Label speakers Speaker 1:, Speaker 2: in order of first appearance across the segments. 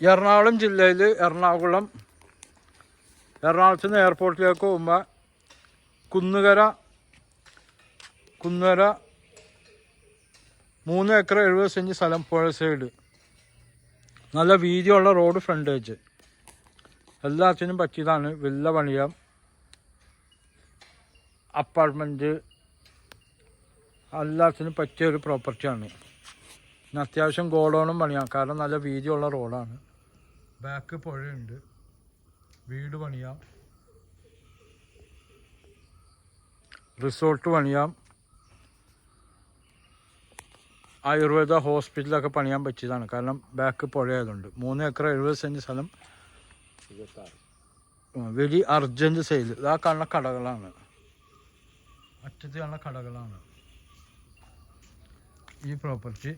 Speaker 1: എറണാകുളം ജില്ലയിൽ എറണാകുളത്ത് നിന്ന് എയർപോർട്ടിലേക്ക് പോകുമ്പോൾ കുന്നുകര 3 ഏക്കർ 70 സെൻറ്റ് സ്ഥലം പുഴ സൈഡ്, നല്ല വീതിയുള്ള റോഡ് ഫ്രണ്ടേജ്, എല്ലാത്തിനും പറ്റിയതാണ്. വില്ല പണിയാം, അപ്പാർട്ട്മെൻറ്റ്, എല്ലാത്തിനും പറ്റിയൊരു പ്രോപ്പർട്ടിയാണ്. പിന്നെ അത്യാവശ്യം ഗോഡൗണും പണിയാം, കാരണം നല്ല വീതിയുള്ള റോഡാണ്. ബാക്ക് പുഴയുണ്ട്, വീട് പണിയാം, റിസോർട്ട് പണിയാം, ആയുർവേദ ഹോസ്പിറ്റലൊക്കെ പണിയാൻ പറ്റിയതാണ്. കാരണം ബാക്ക് പുഴയായതുകൊണ്ട്. 3 ഏക്കർ 70 സെൻറ്റ് സ്ഥലം, വെരി അർജൻറ്റ് സെയിൽ. ഇതാ കാണുന്ന കടകളാണ്, അറ്റത്ത് കാണുന്ന കടകളാണ് ഈ പ്രോപ്പർട്ടി.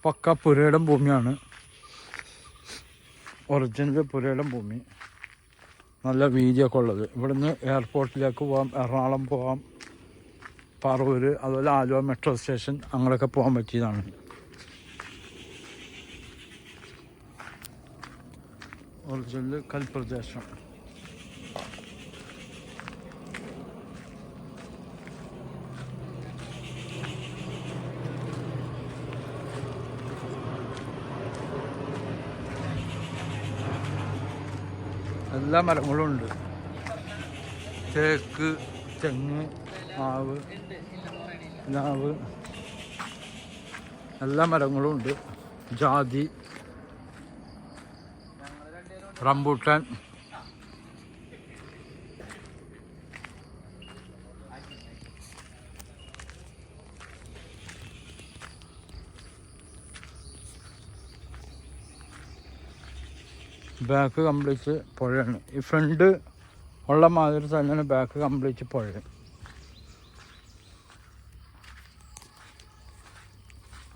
Speaker 1: പക്ക പുരയിടം ഭൂമിയാണ്, ഒറിജിനൽ പുരയിടം ഭൂമി, നല്ല വീതിയൊക്കെ ഉള്ളത്. ഇവിടുന്ന് എയർപോർട്ടിലേക്ക് പോകാം, എറണാകുളം പോകാം, പറവൂർ, അതുപോലെ ആലുവ മെട്രോ സ്റ്റേഷൻ അങ്ങനെയൊക്കെ പോകാൻ പറ്റിയതാണ്. ഒറിജിനൽ കൽപ്രദേശം. എല്ലാ മരങ്ങളും ഉണ്ട്, തേക്ക്, തെങ്ങ്, മാവ്, പ്ലാവ്, എല്ലാ മരങ്ങളും ഉണ്ട്. ജാതി, റംബൂട്ടാൻ, ബാക്ക് കംപ്ലീറ്റ് പുഴയാണ്. ഈ ഫ്രണ്ട് ഉള്ള മാതിരി തന്നെയാണ് ബാക്ക് കംപ്ലീറ്റ് പുഴ.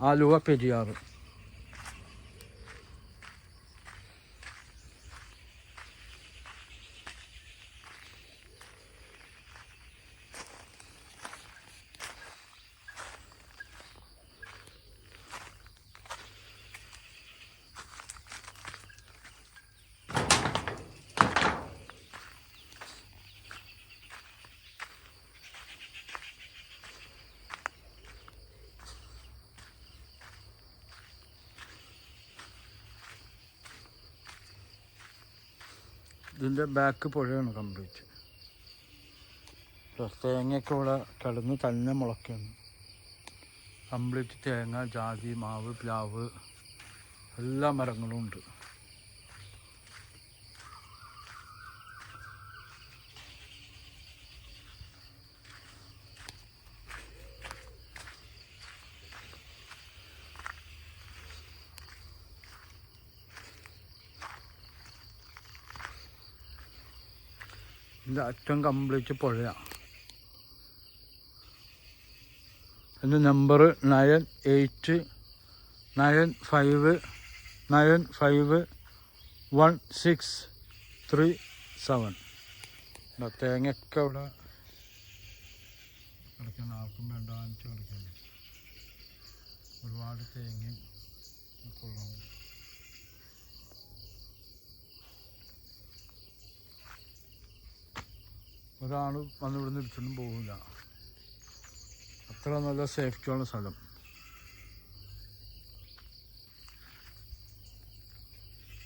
Speaker 1: ആലുവ പെരിയാറ്. ഇതിൻ്റെ ബാക്ക് പുഴയാണ് കംപ്ലീറ്റ്. തേങ്ങയൊക്കെ ഇവിടെ കിടന്ന് തന്നെ മുളയ്ക്കുകയാണ്. കംപ്ലീറ്റ് തേങ്ങ, ജാതി, മാവ്, പ്ലാവ്, എല്ലാ മരങ്ങളും ഉണ്ട്. ഇതിൻ്റെ അറ്റം കംപ്ലീറ്റ് പുഴയാണ്. എൻ്റെ നമ്പർ 9895951637. തേങ്ങയൊക്കെ ഇവിടെ കിടക്കുന്ന, ആർക്കും വേണ്ട വാങ്ങിച്ച് കിടക്കാൻ. ഒരുപാട് തേങ്ങയും ഒക്കെ ഉള്ളതാണ്. ഒരാൾ വന്ന് ഇവിടുന്ന് ഇടിച്ചൊന്നും പോകില്ല, അത്ര നല്ല സേഫ്റ്റിയുള്ള സ്ഥലം.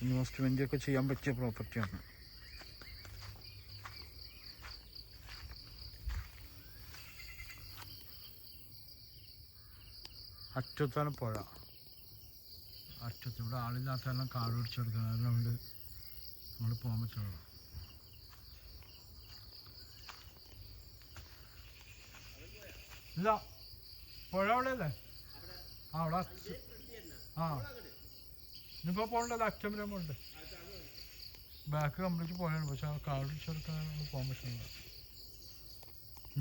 Speaker 1: ഇൻവെസ്റ്റ്മെൻറ്റൊക്കെ ചെയ്യാൻ പറ്റിയ പ്രോപ്പർട്ടിയാണ്. അറ്റത്താണ് പുഴ, അറ്റത്ത്. ഇവിടെ ആളില്ലാത്ത എല്ലാം കാട് പിടിച്ചെടുക്കണം, അതുകൊണ്ട് നമ്മൾ പോകാൻ പറ്റുള്ളൂ. ഇല്ല, പുഴ അവിടെയല്ലേ? അവിടെ ഇനിയിപ്പോൾ പോകേണ്ടത് അറ്റം ഉണ്ട്. ബാക്ക് കംപ്ലീറ്റ് പുഴയാണ്, പക്ഷെ ആ കാട് പിടിച്ചെടുക്കാൻ പോകാൻ പറ്റുന്നില്ല.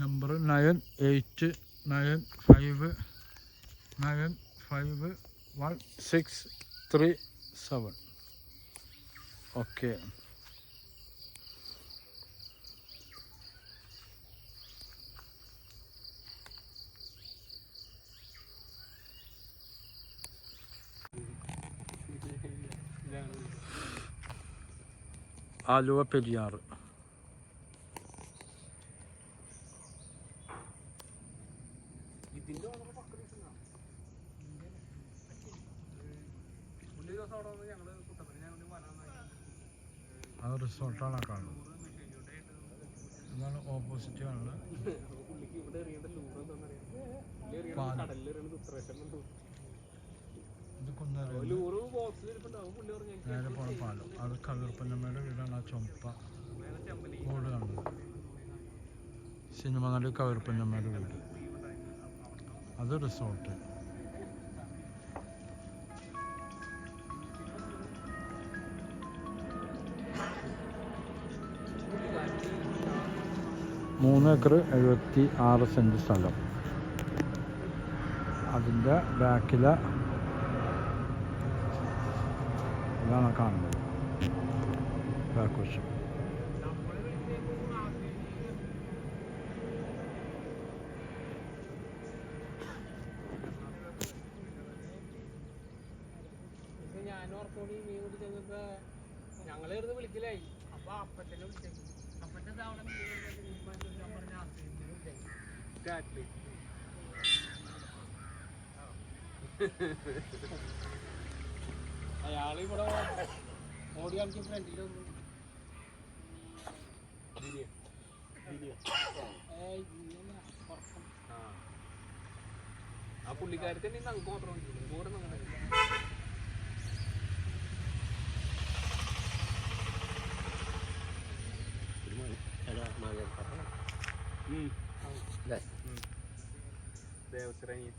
Speaker 1: നമ്പർ 9895951637. ഓക്കെ. ആലുവ പെരിയാർ. ആ റിസോർട്ടാണ് കാണുന്നത്. ഇതാണ് ഓപ്പോസിറ്റ് കാണുന്നത്. ഇത് കുന്നേരം നേരെ പോണ പാലം. അത് കവിർപ്പന്നമ്മയുടെ വീടാണ്. ആ ചുമപ്പ ബോർഡ് കാണുന്നത് സിനിമ നടി കവിർപ്പന്നമ്മയുടെ വീട്. അത് റിസോർട്ട്. മൂന്ന് ഏക്കർ 76 സെൻറ്റ് സ്ഥലം. അതിൻ്റെ ബാക്കിലെ ഇതാണ് കാണുന്നത്, ബാക്ക് വശം.
Speaker 2: ഞങ്ങള് വിളിക്കലായി. അപ്പൊ അപ്പച്ചനെ വിളിച്ചേക്കും. അപ്പച്ചൻ അയാള് ഇവിടെ ഓടി കളിക്കും ഫ്രണ്ടിലൊന്നും. ആ പുള്ളിക്കാരത്തെ നമുക്ക് മാത്രം കൂടെ ദേവസ്വരങ്ങി